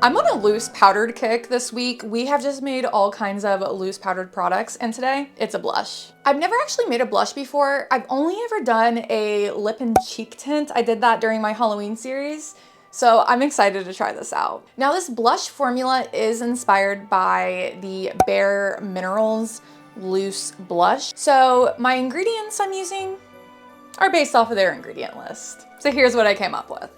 I'm on a loose powdered kick this week. We have just made all kinds of loose powdered products, and today it's a blush. I've never actually made a blush before. I've only ever done a lip and cheek tint. I did that during my Halloween series, so I'm excited to try this out. Now, this blush formula is inspired by the Bare Minerals loose blush. So my ingredients I'm using are based off of their ingredient list. So here's what I came up with.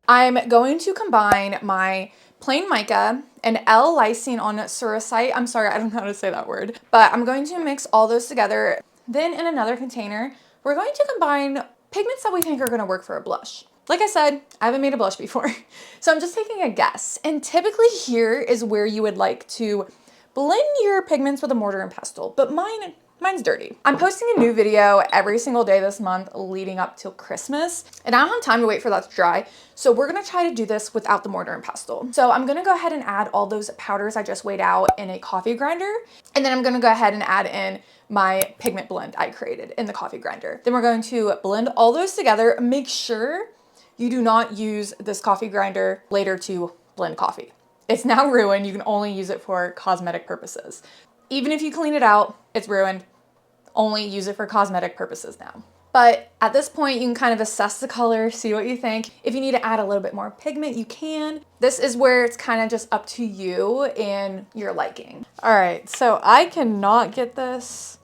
I'm going to combine my plain mica and L-lysine on cerussite. I'm sorry, I don't know how to say that word, but I'm going to mix all those together. Then in another container, we're going to combine pigments that we think are gonna work for a blush. Like I said, I haven't made a blush before, so I'm just taking a guess. And typically here is where you would like to blend your pigments with a mortar and pestle, but mine's dirty. I'm posting a new video every single day this month leading up till Christmas, and I don't have time to wait for that to dry. So we're gonna try to do this without the mortar and pestle. So I'm gonna go ahead and add all those powders I just weighed out in a coffee grinder. And then I'm gonna go ahead and add in my pigment blend I created in the coffee grinder. Then we're going to blend all those together. Make sure you do not use this coffee grinder later to blend coffee. It's now ruined. You can only use it for cosmetic purposes. Even if you clean it out, it's ruined. Only use it for cosmetic purposes now. But at this point, you can kind of assess the color, see what you think. If you need to add a little bit more pigment, you can. This is where it's kind of just up to you and your liking. All right, so I cannot get this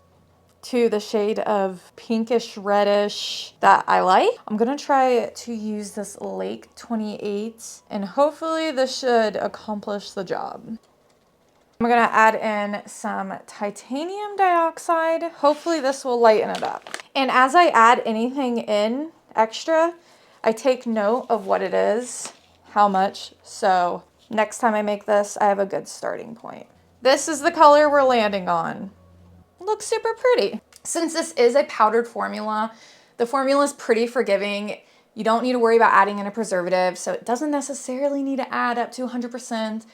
to the shade of pinkish reddish that I like. I'm gonna try to use this Lake 28, and hopefully this should accomplish the job. I'm gonna add in some titanium dioxide. Hopefully this will lighten it up. And as I add anything in extra, I take note of what it is, how much, so next time I make this, I have a good starting point. This is the color we're landing on. It looks super pretty. Since this is a powdered formula, the formula is pretty forgiving. You don't need to worry about adding in a preservative, so it doesn't necessarily need to add up to 100%.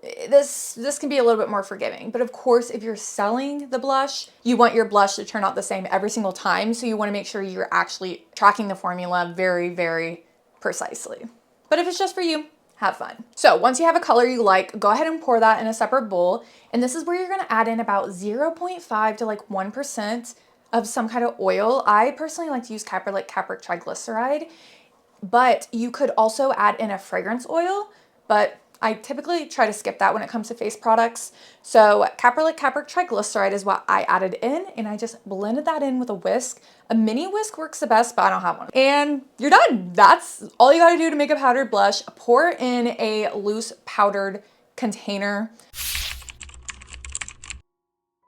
This can be a little bit more forgiving, but of course, if you're selling the blush, you want your blush to turn out the same every single time, so you want to make sure you're actually tracking the formula very, very precisely. But if it's just for you, have fun. So once you have a color you like, go ahead and pour that in a separate bowl, and this is where you're going to add in about 0.5 to like 1% of some kind of oil. I personally like to use caprylic triglyceride, but you could also add in a fragrance oil, but I typically try to skip that when it comes to face products. So caprylic triglyceride is what I added in, and I just blended that in with a whisk. A mini whisk works the best, but I don't have one. And you're done. That's all you gotta do to make a powdered blush. Pour in a loose powdered container.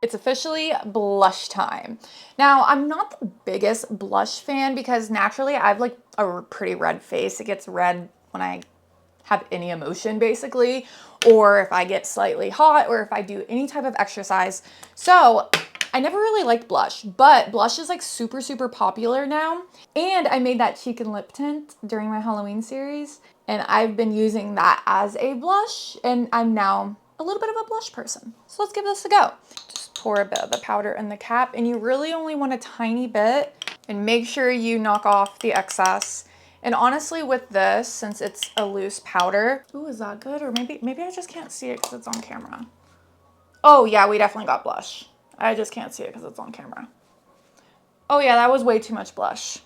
It's officially blush time. Now, I'm not the biggest blush fan because naturally I have like a pretty red face. It gets red when I have any emotion basically, or if I get slightly hot, or if I do any type of exercise. So I never really liked blush, but blush is like super, super popular now. And I made that cheek and lip tint during my Halloween series, and I've been using that as a blush, and I'm now a little bit of a blush person. So let's give this a go. Just pour a bit of the powder in the cap, and you really only want a tiny bit, and make sure you knock off the excess. And honestly, with this, since it's a loose powder, ooh, is that good? Or maybe I just can't see it because it's on camera. Oh yeah, we definitely got blush. I just can't see it because it's on camera. Oh yeah, that was way too much blush.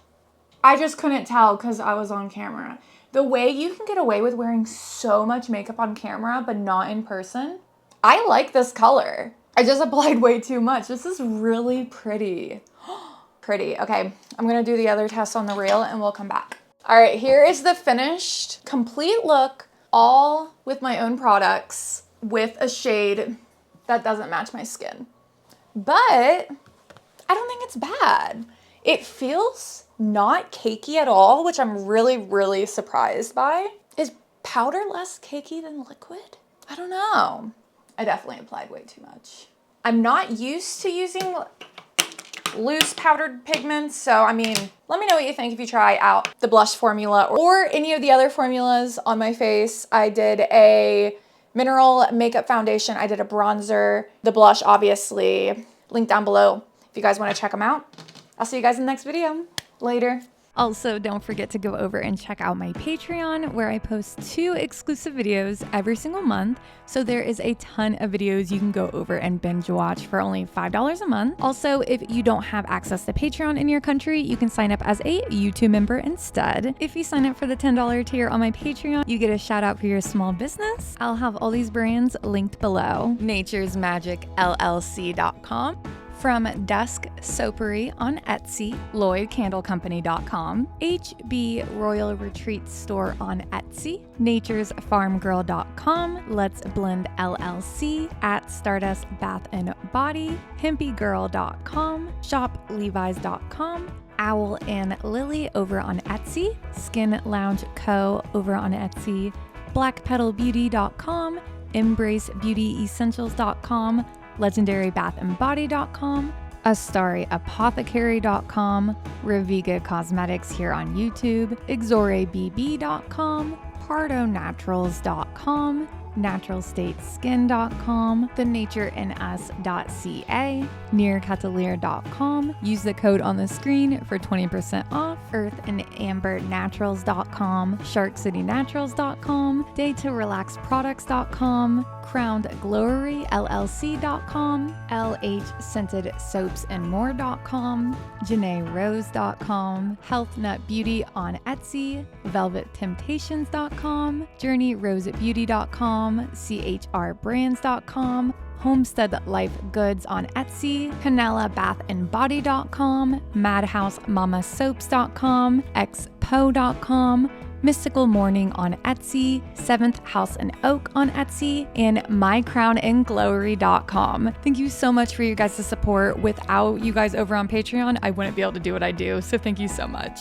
I just couldn't tell because I was on camera. The way you can get away with wearing so much makeup on camera, but not in person. I like this color. I just applied way too much. This is really pretty. Pretty. Okay, I'm gonna do the other test on the reel and we'll come back. All right, here is the finished complete look, all with my own products with a shade that doesn't match my skin. But I don't think it's bad. It feels not cakey at all, which I'm really, really surprised by. Is powder less cakey than liquid? I don't know. I definitely applied way too much. I'm not used to using loose powdered pigments, so I mean, let me know what you think if you try out the blush formula or any of the other formulas on my face. I did a mineral makeup foundation, I did a bronzer, the blush obviously, link down below if you guys want to check them out. I'll see you guys in the next video. Later. Also, don't forget to go over and check out my Patreon, where I post 2 exclusive videos every single month. So there is a ton of videos you can go over and binge watch for only $5 a month. Also, if you don't have access to Patreon in your country, you can sign up as a YouTube member instead. If you sign up for the $10 tier on my Patreon, you get a shout out for your small business. I'll have all these brands linked below. naturesmagicllc.com. From Dusk Soapery on Etsy, LloydCandleCompany.com, HB Royal Retreat Store on Etsy, naturesfarmgirl.com, Let's Blend LLC, at Stardust Bath and Body, HempyGirl.com, ShopLevi's.com, Owl and Lily over on Etsy, Skin Lounge Co. over on Etsy, BlackPetalBeauty.com, EmbraceBeautyEssentials.com, LegendaryBathandBody.com, AstariApothecary.com, Reviga Cosmetics here on YouTube, XoreBB.com, PardoNaturals.com, NaturalStateSkin.com, TheNatureInUs.ca, NearCatalier.com. Use the code on the screen for 20% off. EarthAndAmberNaturals.com, SharkCityNaturals.com, DayToRelaxProducts.com, CrownedGloryLLC.com, LH Scented Soaps and More.com, JanaeRose.com, Health Nut Beauty on Etsy, VelvetTemptations.com, JourneyRoseBeauty.com, CHRBrands.com, Homestead Life Goods on Etsy, CanelaBathandBody.com, MadhouseMamaSoaps.com, XPO.com, Mystical Morning on Etsy, 7th House and Oak on Etsy, and MyCrownandGlory.com. Thank you so much for you guys' support. Without you guys over on Patreon, I wouldn't be able to do what I do, so thank you so much.